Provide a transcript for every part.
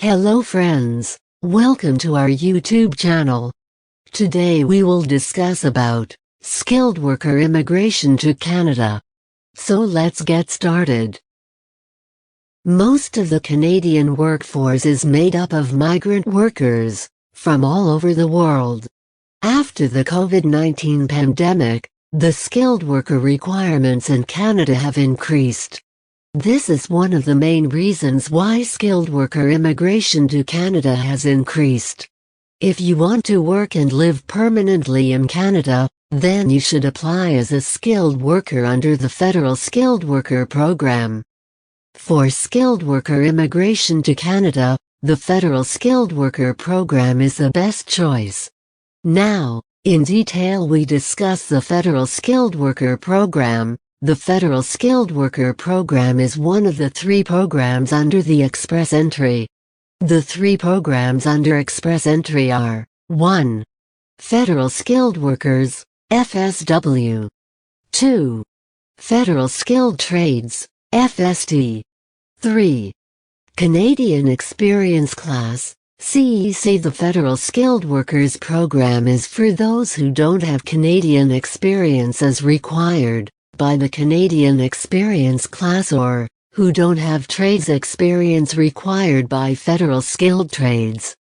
Hello friends, welcome to our YouTube channel. Today we will discuss about skilled worker immigration to Canada. So let's get started. Most of the Canadian workforce is made up of migrant workers from all over the world. After the COVID-19 pandemic, the skilled worker requirements in Canada have increased. This is one of the main reasons why skilled worker immigration to Canada has increased. If you want to work and live permanently in Canada, then you should apply as a skilled worker under the Federal Skilled Worker Program. For skilled worker immigration to Canada, the Federal Skilled Worker Program is the best choice. Now, in detail we discuss the Federal Skilled Worker Program. The Federal Skilled Worker Program is one of the three programs under the Express Entry. The three programs under Express Entry are 1. Federal Skilled Workers, FSW. 2. Federal Skilled Trades, FST. 3. Canadian Experience Class, CEC. The Federal Skilled Workers Program is for those who don't have Canadian experience as required by the Canadian Experience Class or who don't have trades experience required by Federal Skilled Trades.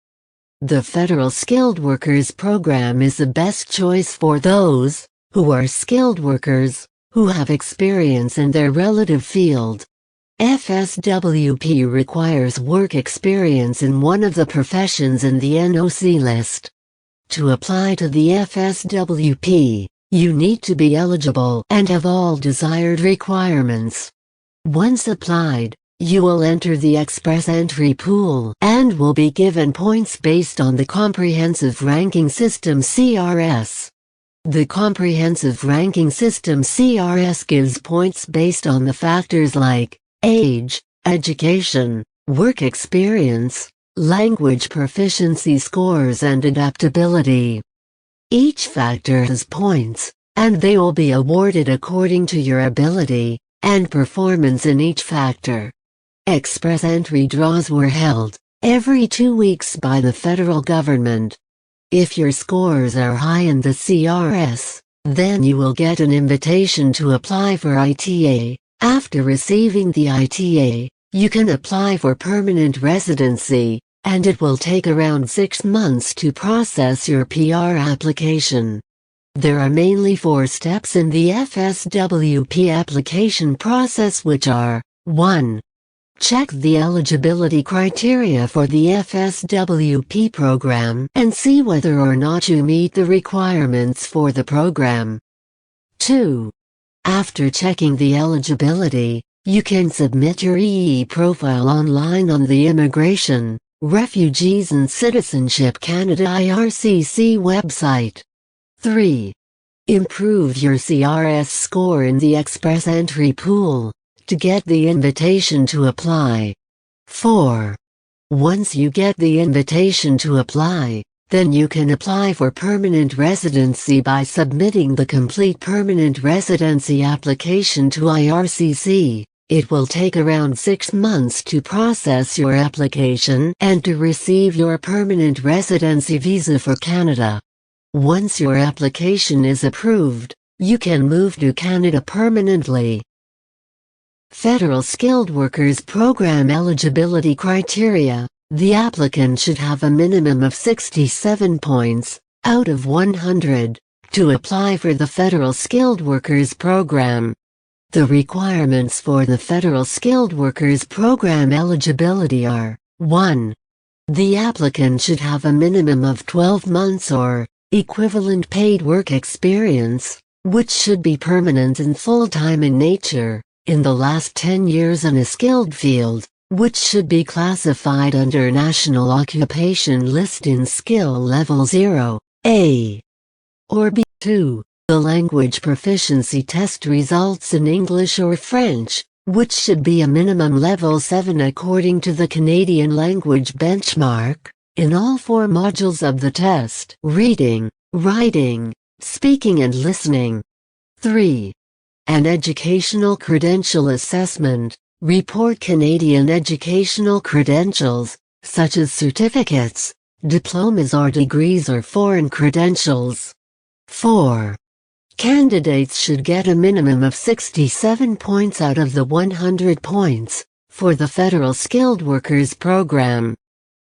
The Federal Skilled Workers Program is the best choice for those who are skilled workers who have experience in their relative field. FSWP requires work experience in one of the professions in the NOC list. To apply to the FSWP, you need to be eligible and have all desired requirements. Once applied, you will enter the Express Entry pool and will be given points based on the Comprehensive Ranking System (CRS). The Comprehensive Ranking System (CRS) gives points based on the factors like age, education, work experience, language proficiency scores and adaptability. Each factor has points, and they will be awarded according to your ability and performance in each factor. Express Entry draws were held every 2 weeks by the federal government. If your scores are high in the CRS, then you will get an invitation to apply for ITA. After receiving the ITA, you can apply for permanent residency, and it will take around 6 months to process your PR application. There are mainly 4 steps in the FSWP application process, which are 1. Check the eligibility criteria for the FSWP program and see whether or not you meet the requirements for the program. 2. After checking the eligibility, you can submit your EE profile online on the Immigration, Refugees and Citizenship Canada IRCC website. 3. Improve your CRS score in the Express Entry pool to get the invitation to apply. 4. Once you get the invitation to apply, then you can apply for permanent residency by submitting the complete permanent residency application to IRCC. It will take around 6 months to process your application and to receive your permanent residency visa for Canada. Once your application is approved, you can move to Canada permanently. Federal Skilled Workers Program eligibility criteria. The applicant should have a minimum of 67 points out of 100 to apply for the Federal Skilled Workers Program. The requirements for the Federal Skilled Workers Program eligibility are 1. The applicant should have a minimum of 12 months or equivalent paid work experience, which should be permanent and full-time in nature, in the last 10 years in a skilled field, which should be classified under National Occupation List in Skill Level 0, A or B. 2. The language proficiency test results in English or French, which should be a minimum level 7 according to the Canadian Language Benchmark, in all 4 modules of the test: reading, writing, speaking and listening. 3. An educational credential assessment. Report Canadian educational credentials, such as certificates, diplomas or degrees or foreign credentials. 4. Candidates should get a minimum of 67 points out of the 100 points for the Federal Skilled Workers Program.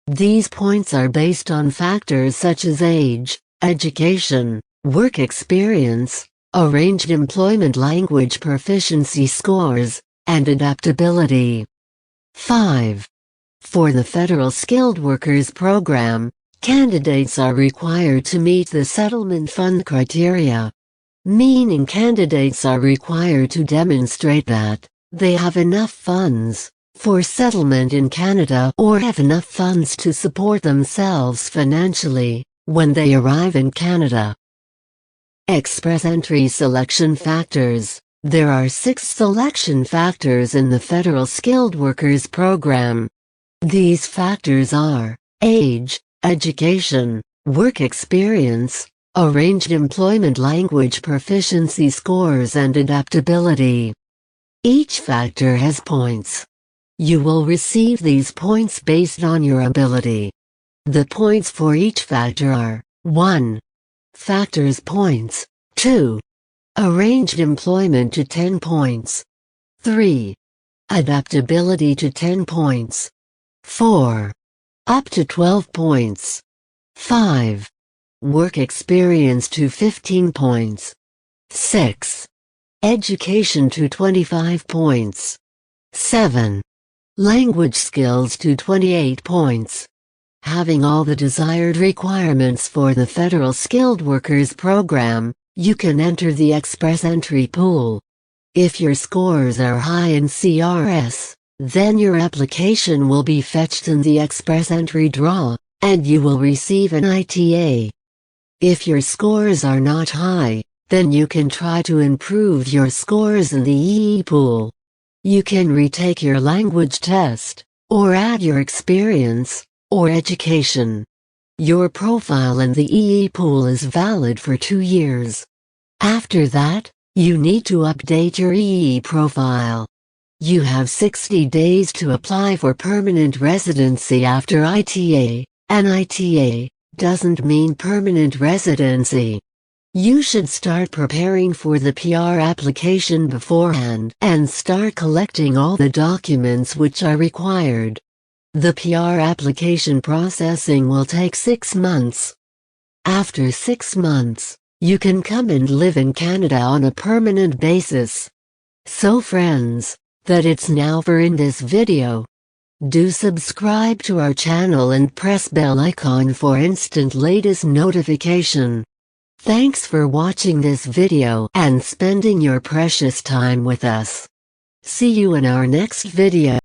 These points are based on factors such as age, education, work experience, arranged employment language proficiency scores, and adaptability. 5. For the Federal Skilled Workers Program, candidates are required to meet the Settlement Fund criteria, meaning candidates are required to demonstrate that they have enough funds for settlement in Canada or have enough funds to support themselves financially when they arrive in Canada. Express entry selection factors. There are 6 selection factors in the Federal Skilled Workers Program. These factors are age, education, work experience, arranged employment language proficiency scores and adaptability. Each factor has points. You will receive these points based on your ability. The points for each factor are 1. Factors points, 2. Arranged employment to 10 points. 3. Adaptability to 10 points. 4. Up to 12 points. 5. Work experience to 15 points. 6. Education to 25 points. 7. Language skills to 28 points. Having all the desired requirements for the Federal Skilled Workers Program, you can enter the Express Entry Pool. If your scores are high in CRS, then your application will be fetched in the Express Entry Draw, and you will receive an ITA. If your scores are not high, then you can try to improve your scores in the EE Pool. You can retake your language test, or add your experience, or education. Your profile in the EE Pool is valid for 2 years. After that, you need to update your EE profile. You have 60 days to apply for permanent residency after ITA. An ITA doesn't mean permanent residency. You should start preparing for the PR application beforehand and start collecting all the documents which are required. The PR application processing will take 6 months. After 6 months, you can come and live in Canada on a permanent basis. So friends, that it's now for in this video. Do subscribe to our channel and press bell icon for instant latest notification. Thanks for watching this video and spending your precious time with us. See you in our next video.